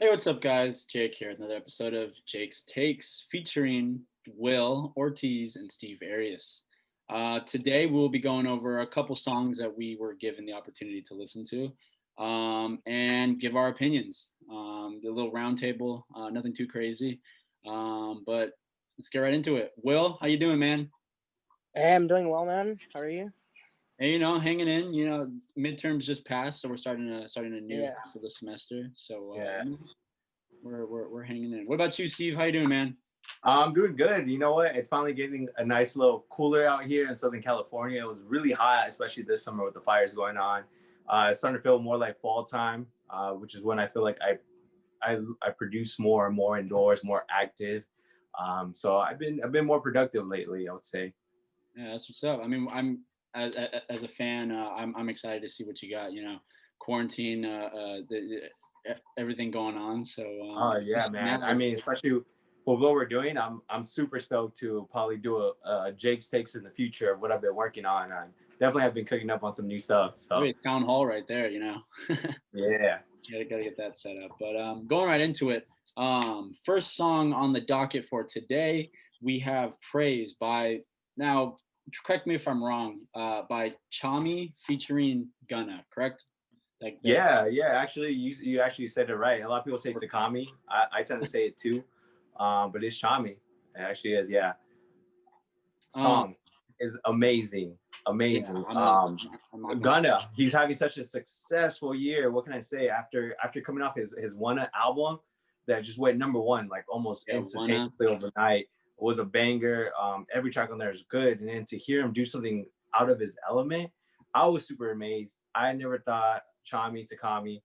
Hey, what's up, guys? Jake here, another episode of Jake's Takes featuring Will Ortiz and Steve Arias. Today, we'll be going over a couple songs that we were given the opportunity to listen to and give our opinions. A little roundtable, nothing too crazy, but let's get right into it. Will, how you doing, man? Hey, I'm doing well, man. How are you? Hey, hanging in. Midterms just passed, so we're starting a new Yeah. for the semester. So Yeah, we're hanging in. What about you, Steve? How you doing, man? I'm doing good. You know what? It's finally getting a nice little cooler out here in Southern California. It was really hot, especially this summer with the fires going on. It's starting to feel more like fall time, which is when I feel like I produce more and more indoors, more active. So I've been more productive lately, I would say. Yeah, that's what's up. I mean, I'm as a fan, I'm excited to see what you got. Quarantine, everything going on. So Oh yeah, man. I mean, especially with what we're doing, I'm super stoked to probably do a Jake's takes in the future of what I've been working on. I definitely have been cooking up on some new stuff. So town hall right there. yeah. Gotta get that set up. But going right into it. First song on the docket for today, we have "Praise" by now. Correct me if I'm wrong. By Tchami featuring Gunna. Correct? Yeah. Actually, you actually said it right. A lot of people say Takami. I tend to say it too, but it's Tchami. It actually is. Yeah. Song is amazing, amazing. Yeah, Gunna, he's having such a successful year. What can I say? After coming off his one album that just went number one, like almost instantaneously overnight, was a banger. Every track on there is good, and then to hear him do something out of his element, I was super amazed. I never thought Tchami, Takami,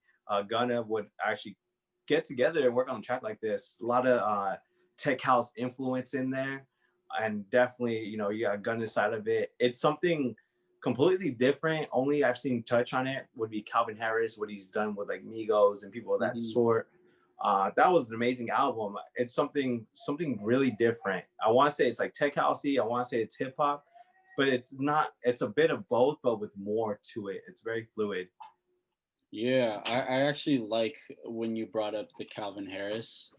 Gunna would actually get together and work on a track like this. A lot of tech house influence in there, and definitely, you got Gunna's side of it. It's something completely different. Only I've seen touch on it would be Calvin Harris, what he's done with like Migos and people of that sort. That was an amazing album. It's something really different. I want to say it's like tech housey. I want to say it's hip hop, but it's not. It's a bit of both, but with more to it. It's very fluid. Yeah, I actually like when you brought up the Calvin Harris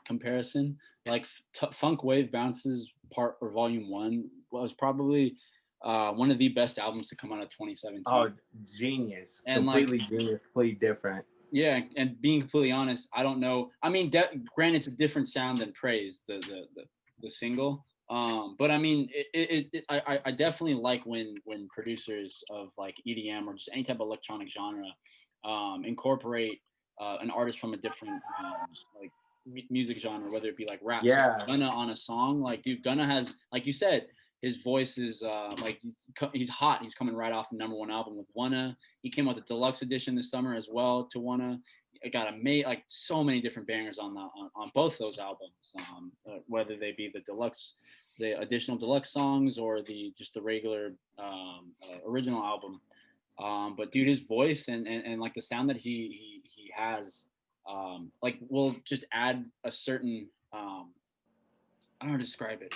comparison. Like Funk Wave Bounces Part or Volume One was probably one of the best albums to come out of 2017. Oh, genius! And completely genius, completely different. Yeah, and being completely honest, I don't know. I mean, granted, it's a different sound than Praise, the single. But I mean, I definitely like when producers of like EDM or just any type of electronic genre incorporate an artist from a different like music genre, whether it be like rap. Yeah. So Gunna on a song, like dude, Gunna has, like you said, his voice is like he's hot. He's coming right off the number one album with Wanna. He came out with the deluxe edition this summer as well to Wanna. It got like so many different bangers on both those albums, whether they be the deluxe, the additional deluxe songs, or the regular original album. But dude, his voice and like the sound that he has, like will just add a certain I don't know how to describe it.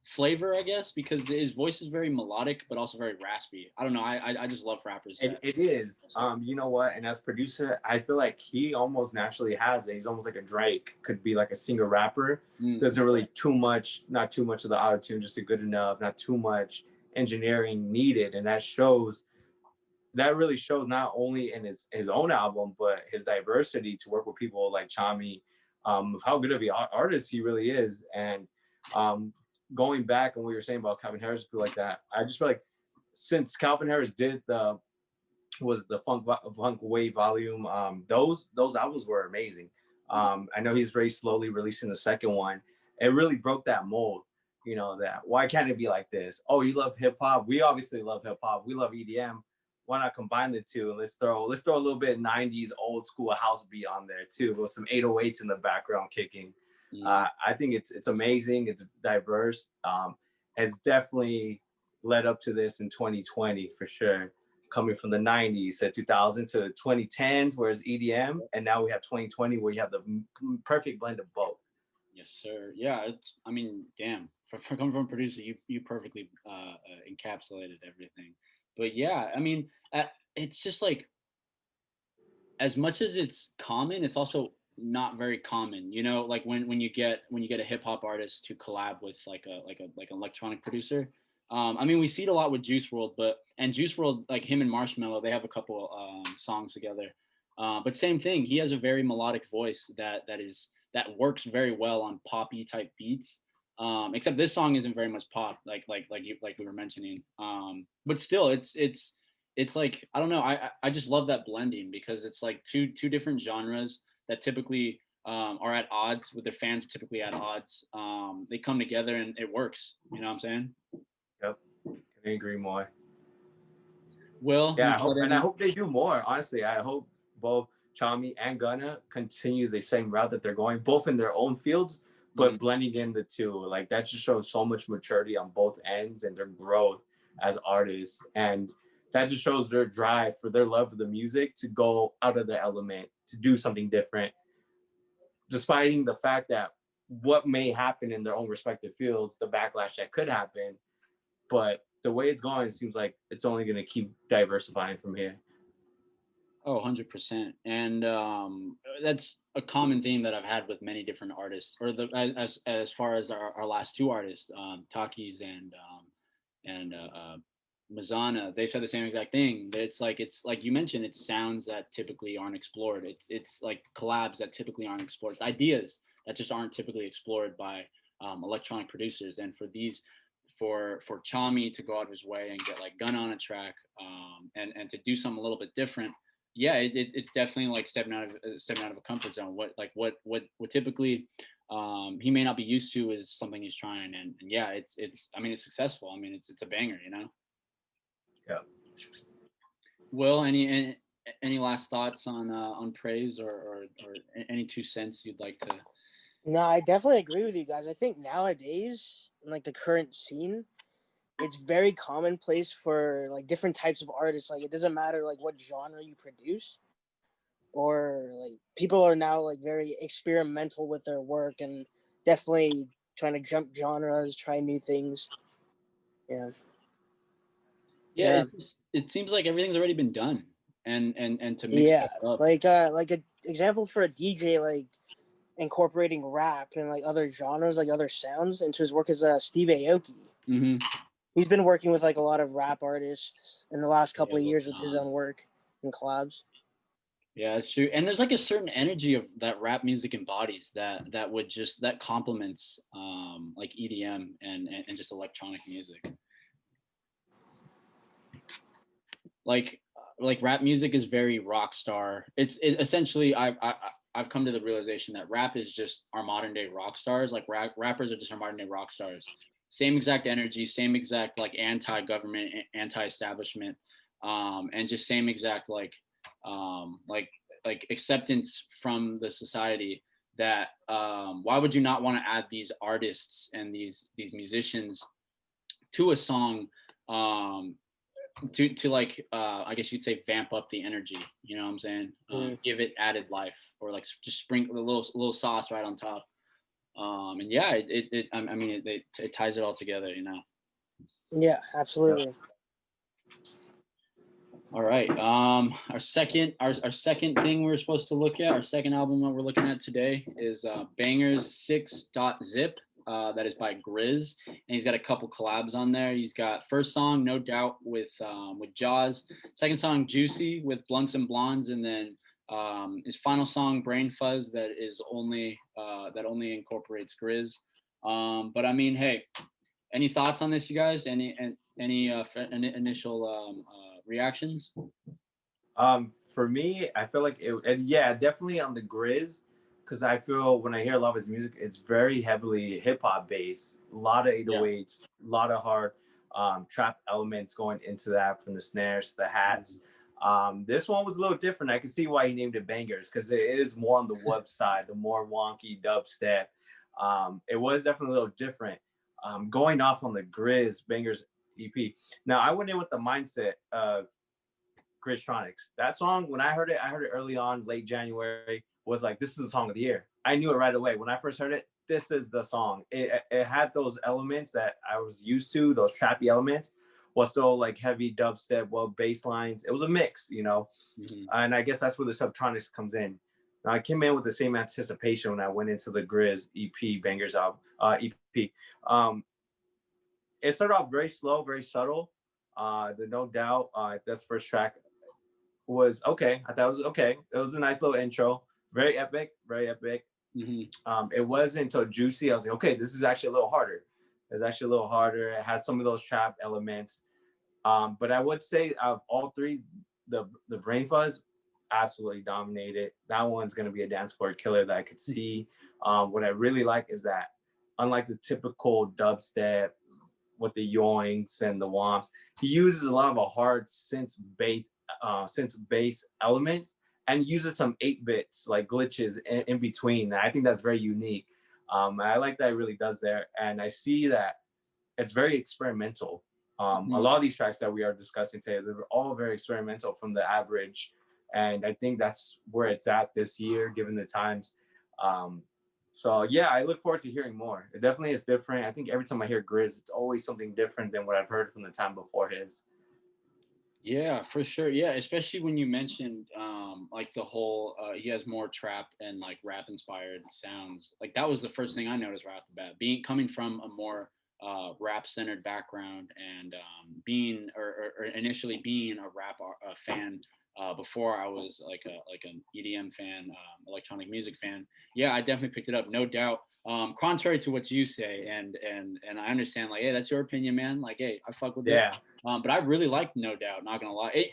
Flavor, I guess, because his voice is very melodic, but also very raspy. I don't know. I just love rappers. It is. You know what? And as producer, I feel like he almost naturally has it. He's almost like a Drake. Could be like a singer rapper. Doesn't really not too much of the auto tune, just a good enough. Not too much engineering needed, and that shows. That really shows not only in his own album, but his diversity to work with people like Tchami, of how good of an artist he really is. And going back on what you were saying about Calvin Harris, people like that, I just feel like since Calvin Harris did the funk wave volume, those albums were amazing. I know he's very slowly releasing the second one. It really broke that mold. That why can't it be like this? Oh, you love hip hop. We obviously love hip hop. We love EDM. Why not combine the two? And let's throw a little bit of 90s old school house beat on there too, with some 808s in the background kicking. I think it's amazing. It's diverse. It's definitely led up to this in 2020 for sure. Coming from the 90s to 2000 to 2010s, where it's EDM, and now we have 2020, where you have the perfect blend of both. Yes, sir. Yeah, I mean, damn. For coming from a producer, you perfectly encapsulated everything. But yeah, I mean, it's just like as much as it's common, it's also not very common. You know, like when you get a hip hop artist to collab with like an electronic producer. I mean, we see it a lot with Juice World, and Juice World, like him and Marshmello, they have a couple songs together. But same thing, he has a very melodic voice that works very well on poppy type beats. Except this song isn't very much pop, like we were mentioning. But still, it's like, I don't know. I just love that blending because it's like two different genres that typically are at odds with their fans. Typically at odds, they come together and it works. You know what I'm saying? Yep, can agree more. Will, yeah, I hope they do more. Honestly, I hope both Tchami and Gunna continue the same route that they're going, both in their own fields, but blending in the two. Like that just shows so much maturity on both ends and their growth as artists, and that just shows their drive for their love of the music to go out of their element, to do something different, despite the fact that what may happen in their own respective fields, the backlash that could happen. But the way it's going, it seems like it's only going to keep diversifying from here. Oh, 100%. And that's a common theme that I've had with many different artists, or as far as our last two artists, Takis and Mazana. They've said the same exact thing. That it's like you mentioned, it's sounds that typically aren't explored. It's like collabs that typically aren't explored. It's ideas that just aren't typically explored by electronic producers. And for Tchami to go out of his way and get like Gunna on a track, and to do something a little bit different, yeah, it's definitely like stepping out of a comfort zone. What typically he may not be used to is something he's trying, and yeah, it's I mean, it's successful. I mean, it's a banger, you know. Yeah. Will, any last thoughts on praise, or any 2 cents you'd like to? No, I definitely agree with you guys. I think nowadays, in like the current scene, it's very commonplace for like different types of artists. Like it doesn't matter like what genre you produce, or like people are now like very experimental with their work and definitely trying to jump genres, try new things. Yeah. Yeah, it seems like everything's already been done, and to mix yeah, stuff up. like an example for a DJ like incorporating rap and like other genres, like other sounds into his work is Steve Aoki. Mm-hmm. He's been working with like a lot of rap artists in the last couple of years with his own work and collabs. Yeah, it's true. And there's like a certain energy of that rap music embodies that would just that complements like EDM and just electronic music. Like rap music is very rock star. It's essentially I've come to the realization that rap is just our modern day rock stars. Like rappers are just our modern day rock stars. Same exact energy, same exact like anti-government, anti-establishment, and just same exact like acceptance from the society. That why would you not want to add these artists and these musicians to a song, to like I guess you'd say vamp up the energy, you know what I'm saying? Give it added life, or like just sprinkle a little sauce right on top. And yeah, I mean it ties it all together, you know. Yeah, absolutely. All right. Our second thing we're supposed to look at, our second album that we're looking at today is Bangers 6.zip. That is by Griz, and he's got a couple collabs on there. He's got first song No Doubt with Jauz, second song Juicy with Blunts and Blondes, and then his final song Brain Fuzz that only incorporates Griz. But I mean, hey, any thoughts on this, you guys? Any initial reactions? For me, I feel like definitely on the Griz, because I feel when I hear a lot of his music, it's very heavily hip hop based. A lot of 808s, a lot of hard trap elements going into that, from the snares to the hats. This one was a little different. I can see why he named it Bangers, because it is more on the web side, the more wonky dubstep. It was definitely a little different. Going off on the Griz Bangers EP. Now I went in with the mindset of Grizztronics. That song, when I heard it early on, late January, was like, this is the song of the year. I knew it right away. When I first heard it, this is the song. It had those elements that I was used to, those trappy elements, was still like heavy dubstep, well bass lines. It was a mix, you know. And I guess that's where the subtronics comes in. Now, I came in with the same anticipation when I went into the Griz EP Bangers album EP. It started off very slow, very subtle. The No Doubt, that's the first track was okay. I thought it was okay. It was a nice little intro, very epic, very epic. It wasn't until Juicy I was like, okay, this is actually a little harder. It's actually a little harder. It has some of those trap elements. But I would say of all three, the Brain Fuzz absolutely dominated. That one's gonna be a dance floor killer that I could see. What I really like is that unlike the typical dubstep with the yoinks and the womps, he uses a lot of a hard synth bass element and uses some 8-bits like glitches in between. I think that's very unique. I like that it really does there, and I see that it's very experimental. A lot of these tracks that we are discussing today, they're all very experimental from the average, and I think that's where it's at this year, given the times. So yeah, I look forward to hearing more. It definitely is different. I think every time I hear Griz, it's always something different than what I've heard from the time before his. Yeah, for sure. Yeah, especially when you mentioned like the whole he has more trap and like rap inspired sounds. Like that was the first thing I noticed right off the bat. Being coming from a more rap centered background and being or initially being a rap fan before I was like an EDM fan, electronic music fan. Yeah, I definitely picked it up, no doubt. Contrary to what you say, and I understand, like, hey, that's your opinion, man. Like, hey, I fuck with it. But I really liked No Doubt. Not gonna lie,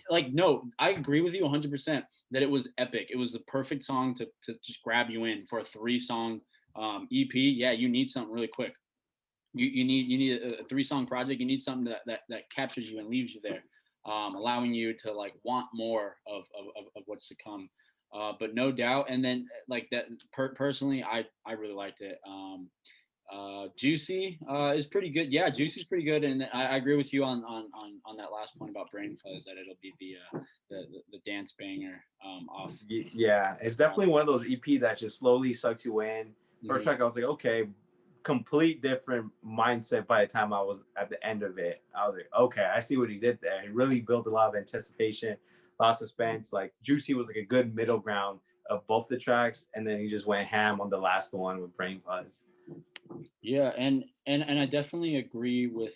I agree with you 100% that it was epic. It was the perfect song to just grab you in for a 3-song EP. Yeah, you need something really quick. You need a 3-song project. You need something that captures you and leaves you there, allowing you to like want more of what's to come. But No Doubt, and then like that personally, I really liked it. Juicy is pretty good. Yeah, Juicy's pretty good, and I agree with you on that last point about Brain Fuzz, that it'll be the dance banger off. Yeah, it's definitely one of those EP that just slowly sucks you in. First track, I was like, okay, complete different mindset by the time I was at the end of it. I was like, okay, I see what he did there. He really built a lot of anticipation, a lot of suspense. Like Juicy was like a good middle ground of both the tracks, and then he just went ham on the last one with Brain Fuzz. Yeah, and I definitely agree with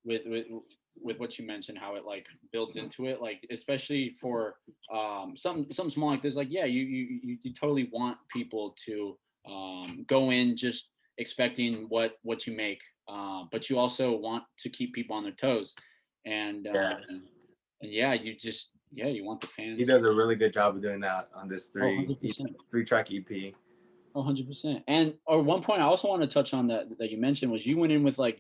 what you mentioned, how it like builds into it, like especially for something small like this. Like, yeah, you totally want people to go in just expecting what you make, but you also want to keep people on their toes, and yeah, you want the fans. He does a really good job of doing that on this 3-track EP. 100%. And or one point I also want to touch on that you mentioned was you went in with like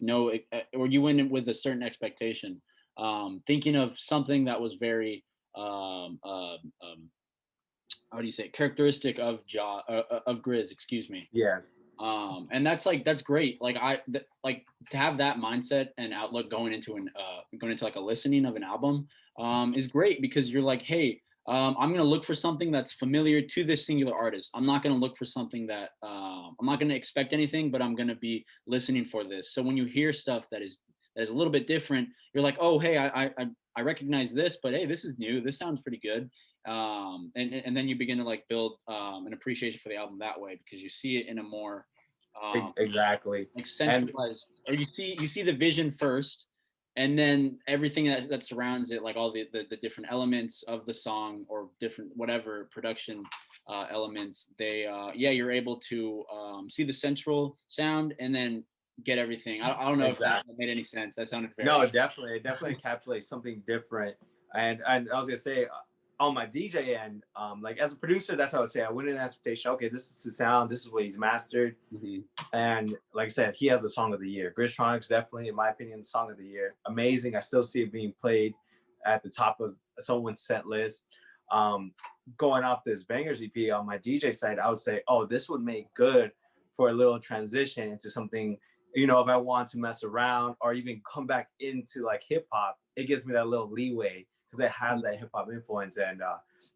or you went in with a certain expectation, thinking of something that was very how do you say, characteristic of of Grizz, excuse me. Yes. And that's great. Like like to have that mindset and outlook going into like a listening of an album is great, because you're like, hey, I'm going to look for something that's familiar to this singular artist. I'm not going to look for something that I'm not going to expect anything, but I'm going to be listening for this. So when you hear stuff that is a little bit different, you're like, oh, hey, I recognize this, but hey, this is new. This sounds pretty good. And then you begin to like build an appreciation for the album that way, because you see it in a more exactly like centralized, or you see the vision first, and then everything that surrounds it, like all the different elements of the song or different whatever production elements, you're able to see the central sound and then get everything. I don't know if that made any sense. That sounded very... No, it definitely encapsulates something different. And I was gonna say, on my DJ end, like as a producer, that's how I would say. I went in that expectation. Okay, this is the sound. This is what he's mastered. And like I said, he has the song of the year. Grizztronics, definitely, in my opinion, the song of the year. Amazing. I still see it being played at the top of someone's set list. Going off this Bangers EP on my DJ side, I would say, oh, this would make good for a little transition into something. You know, if I want to mess around or even come back into like hip hop, it gives me that little leeway, because it has that hip hop influence. And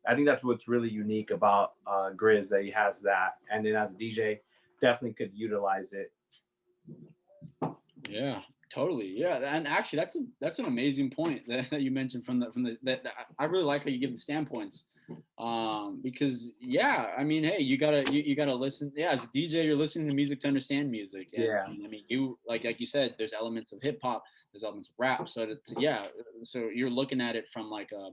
I think that's what's really unique about Griz, that he has that. And then as a DJ, definitely could utilize it. Yeah, Totally, yeah, and actually, that's an amazing point that you mentioned that I really like how you give the standpoints, because yeah, I mean, hey, you gotta listen. Yeah, as a DJ, you're listening to music to understand music, Yeah. and I mean, you like you said, there's elements of hip hop, there's elements of rap, so yeah, so you're looking at it from like a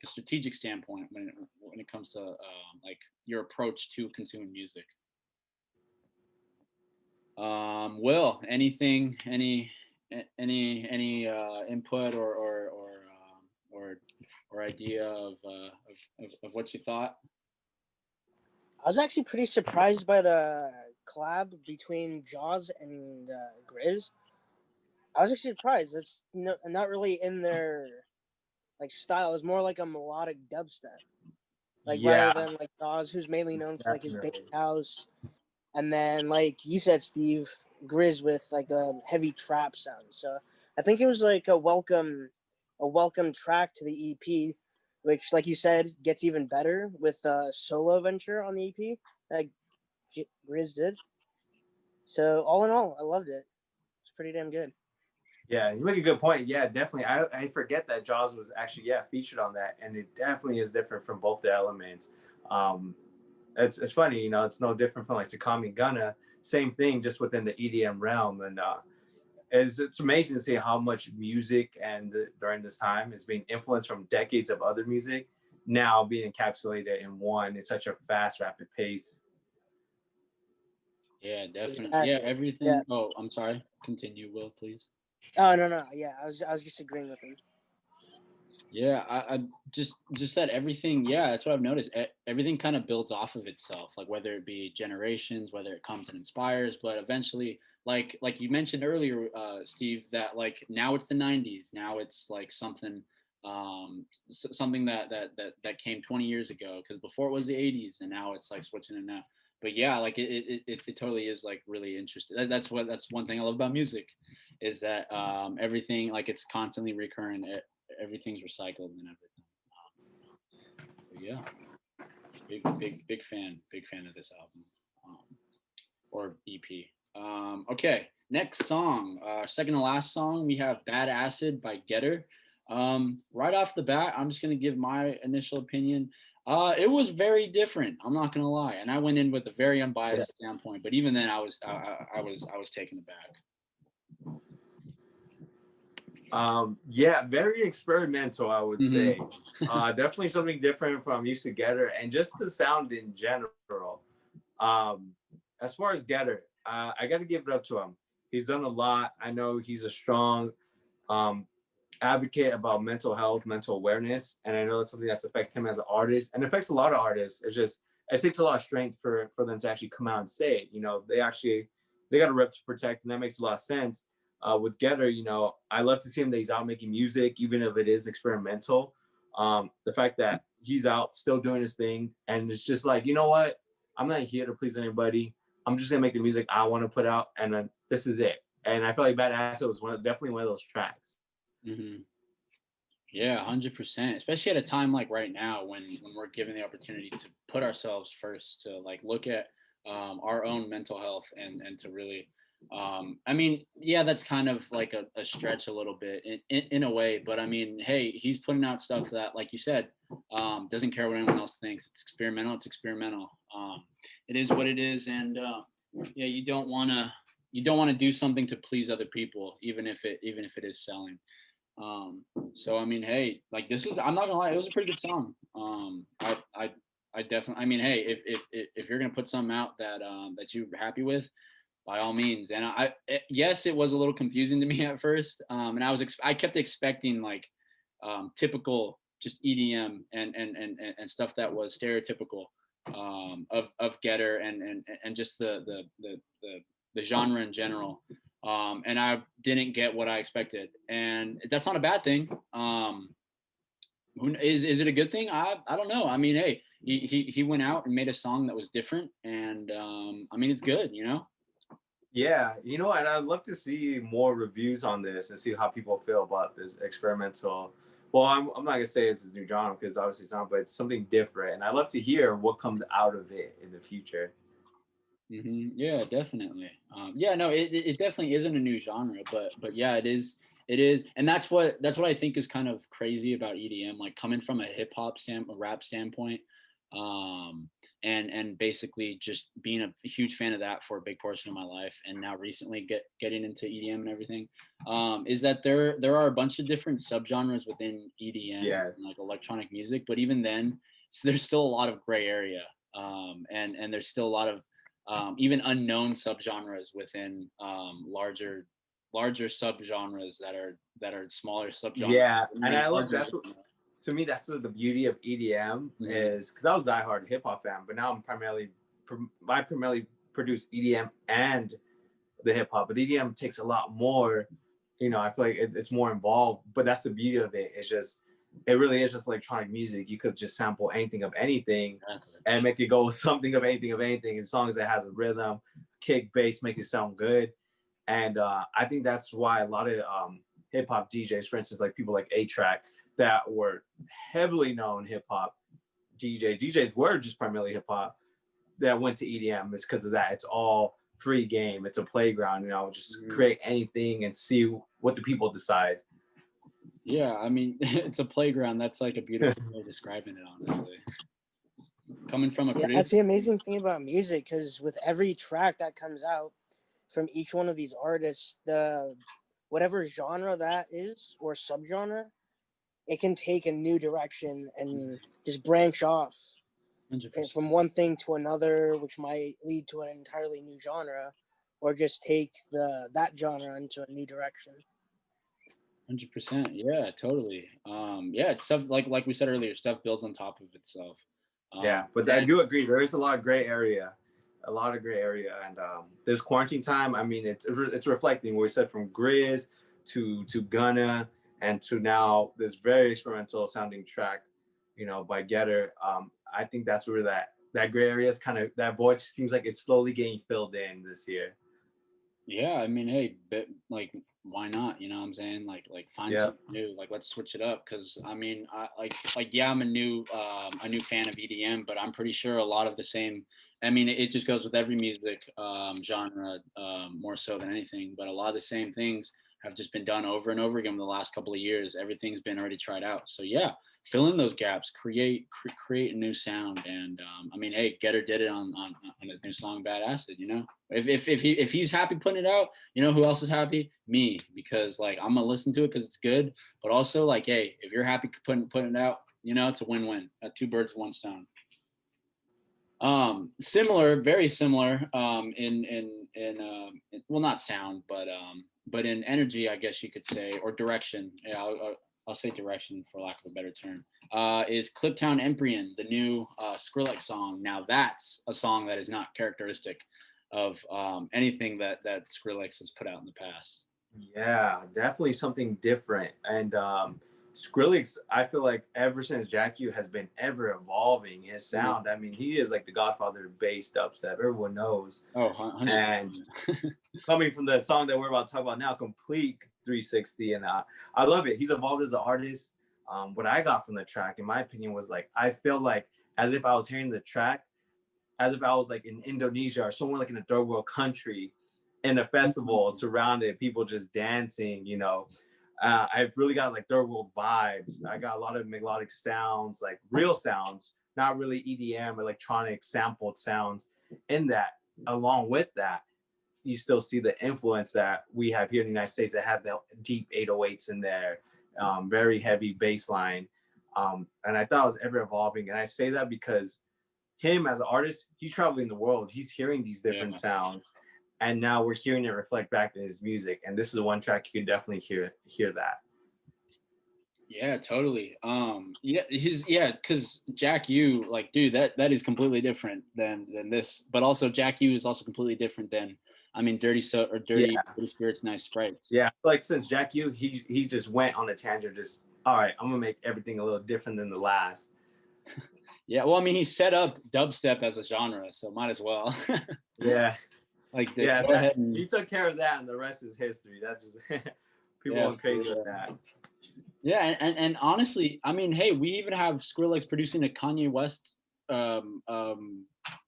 strategic standpoint when it comes to like your approach to consuming music. Will, any input or or idea of what you thought? I was actually pretty surprised by the collab between Jaws and Grizz. I was actually surprised. That's not really in their like style. It's more like a melodic dubstep, like rather Yeah, than like Jaws, who's mainly known for like his bass definitely. house, and then like you said, Steve, Grizz with like a heavy trap sound. So I think it was like a welcome track to the EP, which, like you said, gets even better with solo venture on the EP that Grizz did. So all in all, I loved it. It's pretty damn good. Yeah, you make a good point. Yeah, definitely. I forget that Jaws was actually featured on that, and it definitely is different from both the elements. Um, it's funny, you know, it's no different from like Tchami Gunna. Same thing, just within the EDM realm, and it's amazing to see how much music during this time is being influenced from decades of other music now being encapsulated in one. It's such a fast, rapid pace. Yeah, definitely. Yeah, Exactly. Yeah. everything. Oh, I'm sorry. Continue, Will, please. Oh no no yeah. I was just agreeing with him. Yeah, I just said everything. Yeah, that's what I've noticed. Everything kind of builds off of itself, like whether it be generations, whether it comes and inspires, but eventually, like you mentioned earlier, Steve, that like now it's the '90s. Now it's like something, something that came 20 years ago. Because before it was the '80s, and now it's like switching it now. But yeah, like it totally is like really interesting. That's one thing I love about music, is that everything like it's constantly recurring. Everything's recycled and everything. But yeah, big fan of this album, or EP. Okay, next song, second to last song, we have "Bad Acid" by Getter. Right off the bat, I'm just gonna give my initial opinion. It was very different. I'm not gonna lie, and I went in with a very Yeah. unbiased standpoint. But even then, I was taken aback. Yeah, very experimental, I would say. Mm-hmm. Definitely something different from used to Getter, and just the sound in general. Um, as far as Getter, I got to give it up to him. He's done a lot. I know he's a strong um, advocate about mental health, mental awareness, and I know it's something that's affected him as an artist, and affects a lot of artists. It's just it takes a lot of strength for them to actually come out and say it. You know, they got a rep to protect, and that makes a lot of sense. With Getter, you know, I love to see him that he's out making music, even if it is experimental. The fact that he's out still doing his thing, and it's just like, you know what, I'm not here to please anybody. I'm just gonna make the music I want to put out, and then this is it. And I feel like Badass was definitely one of those tracks. Mm-hmm. Yeah, 100%. Especially at a time like right now when we're given the opportunity to put ourselves first, to like look at our own mental health and to really, I mean, yeah, that's kind of like a stretch a little bit in a way, but I mean, hey, he's putting out stuff that, like you said, doesn't care what anyone else thinks. It's experimental. It's experimental. It is what it is, and yeah, you don't want to do something to please other people, even if it is selling. So I mean, hey, like this was, I'm not gonna lie, it was a pretty good song. I definitely, I mean, hey, if you're gonna put something out that you're happy with, by all means. And yes, it was a little confusing to me at first, and I kept expecting like typical just EDM and stuff that was stereotypical of Getter and just the genre in general. And I didn't get what I expected, and that's not a bad thing. Is it a good thing? I don't know. I mean, hey, he went out and made a song that was different, and I mean, it's good, you know. Yeah, you know, and I'd love to see more reviews on this and see how people feel about this experimental. Well, I'm not gonna say it's a new genre because obviously it's not, but it's something different, and I'd love to hear what comes out of it in the future. Yeah, definitely. Yeah, no, it definitely isn't a new genre, but yeah, it is, and that's what I think is kind of crazy about EDM, like coming from a rap standpoint, um, and basically just being a huge fan of that for a big portion of my life, and now recently getting into EDM and everything, is that there are a bunch of different subgenres within EDM and Yes. like electronic music, but even then, there's still a lot of gray area, and there's still a lot of even unknown subgenres within larger subgenres that are smaller subgenres. Yeah, and Like I look. larger, That's what, to me. That's sort of the beauty of EDM Mhm. is because I was a diehard hip hop fan, but now I primarily produce EDM and the hip hop. But the EDM takes a lot more. I feel like it's more involved. But that's the beauty of it. It really is just electronic music. You could just sample anything of anything Exactly. and make it go something of anything, as long as it has a rhythm, kick, bass, makes it sound good. And I think that's why a lot of hip hop DJs, for instance, like people like A-Track, that were heavily known hip hop DJs were just primarily hip hop, that went to EDM. It's because of that. It's all free game. It's a playground. Just create anything and see what the people decide. Yeah, I mean, it's a playground. That's like a beautiful way of describing it, honestly. Coming from a Yeah, that's producer. the amazing thing about music, because with every track that comes out from each one of these artists, the whatever genre that is or subgenre, it can take a new direction and just branch off and 100%. from one thing to another, which might lead to an entirely new genre, or just take that genre into a new direction. 100%. Yeah, totally. Yeah, it's stuff like we said earlier, stuff builds on top of itself. Yeah, but I And do agree. There is a lot of gray area, and this quarantine time. I mean, it's reflecting what we said, from Griz to Gunna, and to now this very experimental sounding track, by Getter. I think that's where that gray area is kind of, that void seems like it's slowly getting filled in this year. yeah, I mean, hey, like, why not? You know what I'm saying? Like find Yeah. something new. Like, let's switch it up. Because I mean, yeah, I'm a new fan of EDM, but I'm pretty sure a lot of the same. I mean, it just goes with every music genre, more so than anything. But a lot of the same things have just been done over and over again in the last couple of years. Everything's been already tried out. So yeah, fill in those gaps, create a new sound. And I mean, hey, Getter did it on his new song "Bad Acid." You know, if he's happy putting it out, you know who else is happy? Me, because like I'm gonna listen to it because it's good. But also like, hey, if you're happy putting it out, you know, it's a win-win. Two birds, one stone. Similar, very similar. Well, not sound, but in energy, I guess you could say, or direction. Yeah, I'll say direction for lack of a better term. Is Kliptown Empyrean, the new Skrillex song. Now that's a song that is not characteristic of anything that Skrillex has put out in the past. Yeah, definitely something different. And Skrillex, I feel like ever since Jack U has been ever evolving his sound. I mean, he is like the godfather of bass dubstep. Everyone knows. Oh, 100%. And coming from the song that we're about to talk about now, complete 360, and I love it. He's evolved as an artist. What I got from the track, in my opinion, was like, I feel like as if I was hearing the track, as if I was like in Indonesia or somewhere like in a third world country, in a festival, surrounded, people just dancing. I've really got like third world vibes. I got a lot of melodic sounds, like real sounds, not really EDM, electronic sampled sounds in that. Along with that, you still see the influence that we have here in the United States, that have the deep 808s in there, very heavy bass line. And I thought it was ever evolving. And I say that because him as an artist, he's traveling the world. He's hearing these different sounds. And now we're hearing it reflect back in his music. And this is one track you can definitely hear that. Yeah, totally. Because Jack U, like, dude, that is completely different than this. But also, Jack U is also completely different than, I mean, Dirty Spirits, Nice Sprites. Yeah, like since Jack U, he just went on a tangent. Just, all right, I'm gonna make everything a little different than the last. Yeah, well, I mean, he set up dubstep as a genre, so might as well. Yeah. Like, go ahead and... he took care of that, and the rest is history. That just people went crazy with that. Yeah, and honestly, I mean, hey, we even have Skrillex producing a Kanye West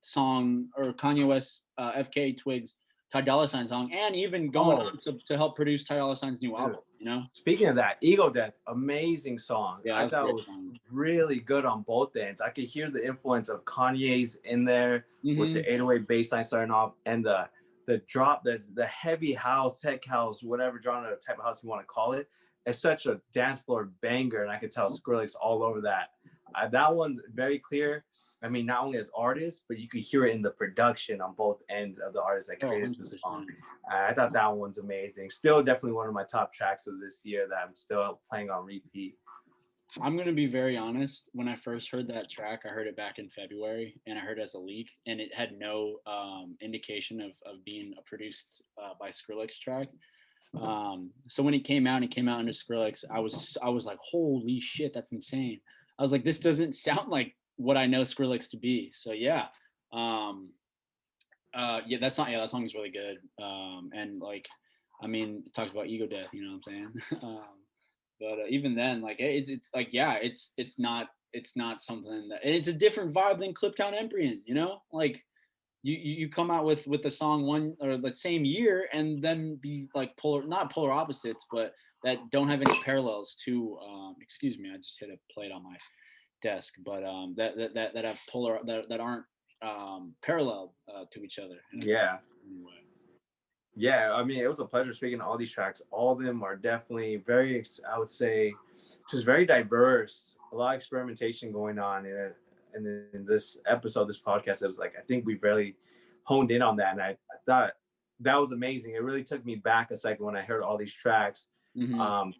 song, or Kanye West, FK Twigs, Ty Dolla $ign song, and even going on to help produce Ty Dolla $ign's new album. You know. Speaking of that, Ego Death, amazing song. Yeah, I thought it was really good on both ends. I could hear the influence of Kanye's in there with the 808 bass line starting off, and the drop, the heavy house, tech house, whatever genre type of house you want to call it. It's such a dance floor banger, and I could tell Skrillex all over that. That one's very clear. I mean, not only as artists, but you could hear it in the production on both ends of the artists that created the song. I thought that one's amazing. Still definitely one of my top tracks of this year that I'm still playing on repeat. I'm going to be very honest. When I first heard that track, I heard it back in February, and I heard it as a leak, and it had no indication of being a produced by Skrillex track. So when it came out under Skrillex, I was like, holy shit, that's insane. I was like, this doesn't sound like what I know Skrillex to be. So yeah. That song is really good. And like, I mean, it talks about ego death, you know what I'm saying? But even then, like, it's like, yeah, it's not something that, and it's a different vibe than Kliptown Empyrean, you know? Like, you come out with the song one or the same year, and then be like not polar opposites, but that don't have any parallels to excuse me, I just hit a plate on my desk, but that have polar that aren't parallel to each other. Yeah. Yeah, I mean, it was a pleasure speaking to all these tracks. All of them are definitely very, I would say, just very diverse. A lot of experimentation going on in this episode, this podcast. It was like, I think we really honed in on that, and I thought that was amazing. It really took me back a second when I heard all these tracks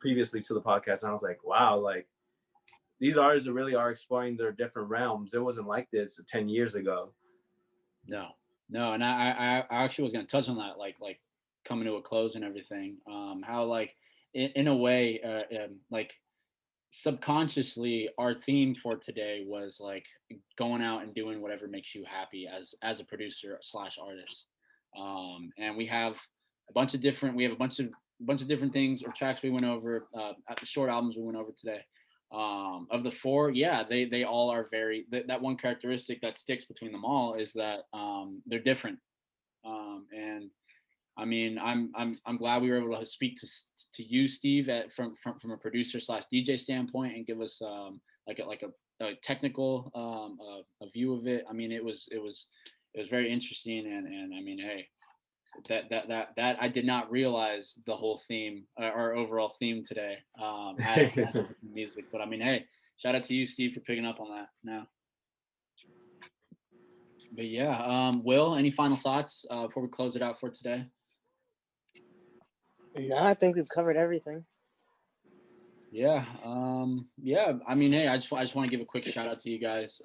previously to the podcast, and I was like, wow, like, these artists really are exploring their different realms. It wasn't like this 10 years ago. No, and I actually was going to touch on that, like coming to a close and everything. How like in a way, like subconsciously, our theme for today was like going out and doing whatever makes you happy as a producer / artist. And we have a bunch of different things or tracks we went over, short albums we went over today. Of the four, yeah, they all are very, that one characteristic that sticks between them all is that they're different. And I mean, I'm glad we were able to speak to you, Steve, from a producer / DJ standpoint, and give us like a technical a view of it. I mean, it was very interesting, and I mean, hey, that I did not realize the whole theme, our overall theme today, had music. But I mean, hey, shout out to you, Steve, for picking up on that now. But yeah, Will, any final thoughts before we close it out for today? No, I think we've covered everything. Yeah. I mean, hey, I just want to give a quick shout out to you guys.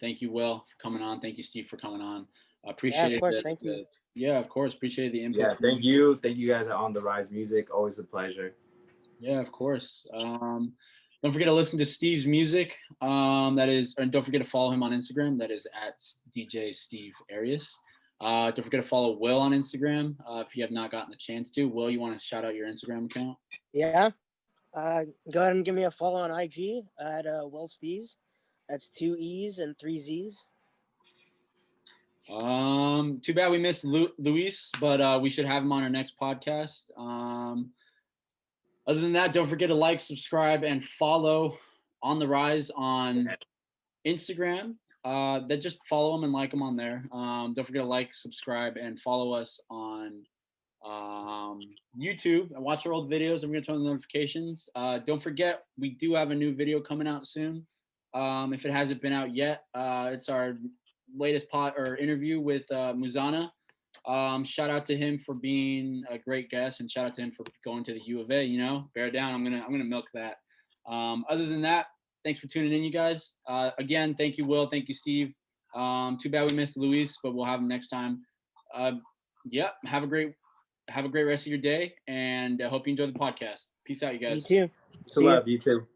Thank you, Will, for coming on. Thank you, Steve, for coming on. Appreciate it. Of course, thank you. Yeah, of course. Appreciate the input. Yeah, thank you. Thank you guys at On The Rise Music. Always a pleasure. Yeah, of course. Don't forget to listen to Steve's music. And don't forget to follow him on Instagram. That is at DJ Steve Arias. Don't forget to follow Will on Instagram if you have not gotten the chance to. Will, you want to shout out your Instagram account? Yeah. Go ahead and give me a follow on IG at Will Steez. That's 2 E's and 3 Z's. Too bad we missed Luis, but we should have him on our next podcast. Other than that, don't forget to like, subscribe, and follow On The Rise on Instagram. Just follow them and like them on there. Don't forget to like, subscribe, and follow us on YouTube and watch our old videos. I'm going to turn on the notifications. Don't forget, we do have a new video coming out soon. If it hasn't been out yet, it's our latest interview with Muzana. Shout out to him for being a great guest, and shout out to him for going to the U of A. You know, bear down. I'm gonna milk that. Other than that, thanks for tuning in, you guys. Again, thank you, Will. Thank you, Steve. Too bad we missed Luis, but we'll have him next time. Yeah, have a great rest of your day, and I hope you enjoy the podcast. Peace out, you guys. You too. You too.